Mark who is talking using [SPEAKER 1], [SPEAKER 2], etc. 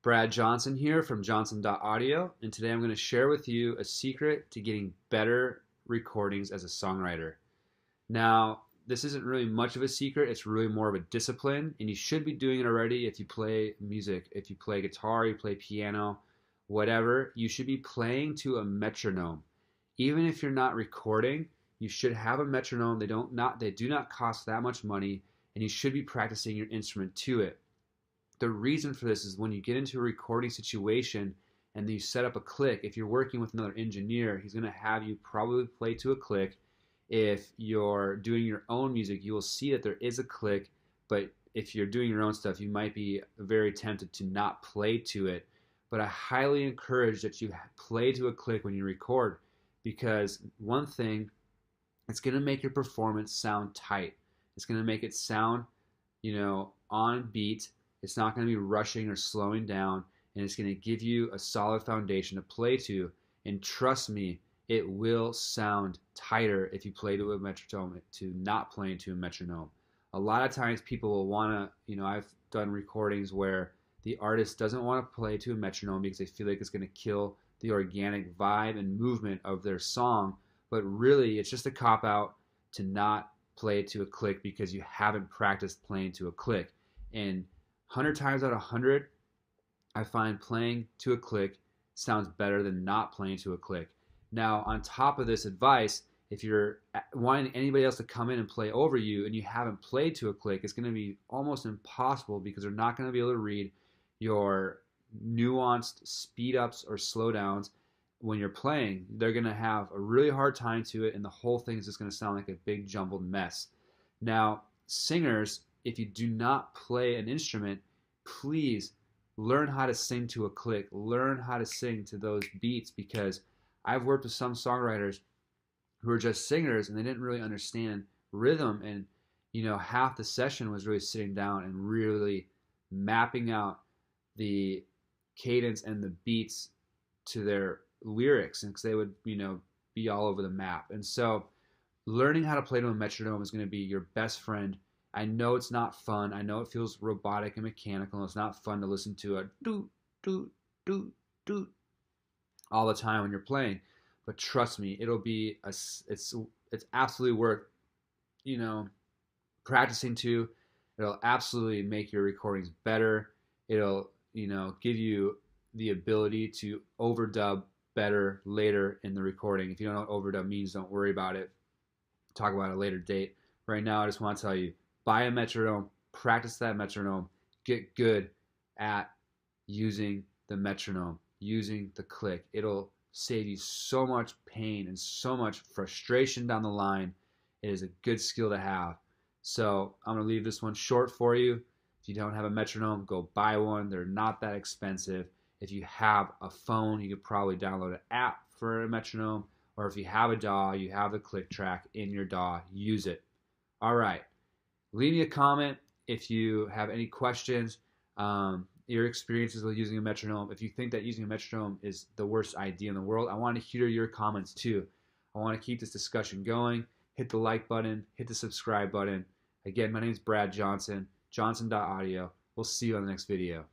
[SPEAKER 1] Brad Johnson here from Johnson.audio, and today I'm going to share with you a secret to getting better recordings as a songwriter. Now, this isn't really much of a secret, it's really more of a discipline, and you should be doing it already if you play music. If you play guitar, you play piano, whatever, you should be playing to a metronome. Even if you're not recording, you should have a metronome. They do not cost that much money, and you should be practicing your instrument to it. The reason for this is when you get into a recording situation and you set up a click, if you're working with another engineer, he's going to have you probably play to a click. If you're doing your own music, you will see that there is a click, but if you're doing your own stuff, you might be very tempted to not play to it. But I highly encourage that you play to a click when you record, because one thing, it's going to make your performance sound tight. It's going to make it sound, on beat. It's not going to be rushing or slowing down, and it's going to give you a solid foundation to play to. And trust me, it will sound tighter if you play to a metronome to not playing to a metronome. A lot of times people will want to, I've done recordings where the artist doesn't want to play to a metronome because they feel like it's going to kill the organic vibe and movement of their song, but really it's just a cop-out to not play to a click because you haven't practiced playing to a click. And 100 times out of 100, I find playing to a click sounds better than not playing to a click. Now, on top of this advice, if you're wanting anybody else to come in and play over you and you haven't played to a click, it's going to be almost impossible because they're not going to be able to read your nuanced speed ups or slowdowns when you're playing. They're going to have a really hard time to it, and the whole thing is just going to sound like a big jumbled mess. Now, singers, if you do not play an instrument, please learn how to sing to a click. Learn how to sing to those beats, because I've worked with some songwriters who are just singers and they didn't really understand rhythm, and half the session was really sitting down and really mapping out the cadence and the beats to their lyrics, and because they would be all over the map. And so learning how to play to a metronome is going to be your best friend. I know it's not fun. I know it feels robotic and mechanical. It's not fun to listen to a doot, doot, doot, doot all the time when you're playing. But trust me, it'll be it's absolutely worth practicing to. It'll absolutely make your recordings better. It'll give you the ability to overdub better later in the recording. If you don't know what overdub means, don't worry about it. Talk about it at a later date. Right now, I just want to tell you, buy a metronome, practice that metronome, get good at using the metronome, using the click. It'll save you so much pain and so much frustration down the line. It is a good skill to have. So I'm going to leave this one short for you. If you don't have a metronome, go buy one. They're not that expensive. If you have a phone, you could probably download an app for a metronome. Or if you have a DAW, you have the click track in your DAW, use it. All right. Leave me a comment if you have any questions, your experiences with using a metronome. If you think that using a metronome is the worst idea in the world, I want to hear your comments too. I want to keep this discussion going. Hit the like button, hit the subscribe button. Again, my name is Brad Johnson, Johnson.audio. We'll see you on the next video.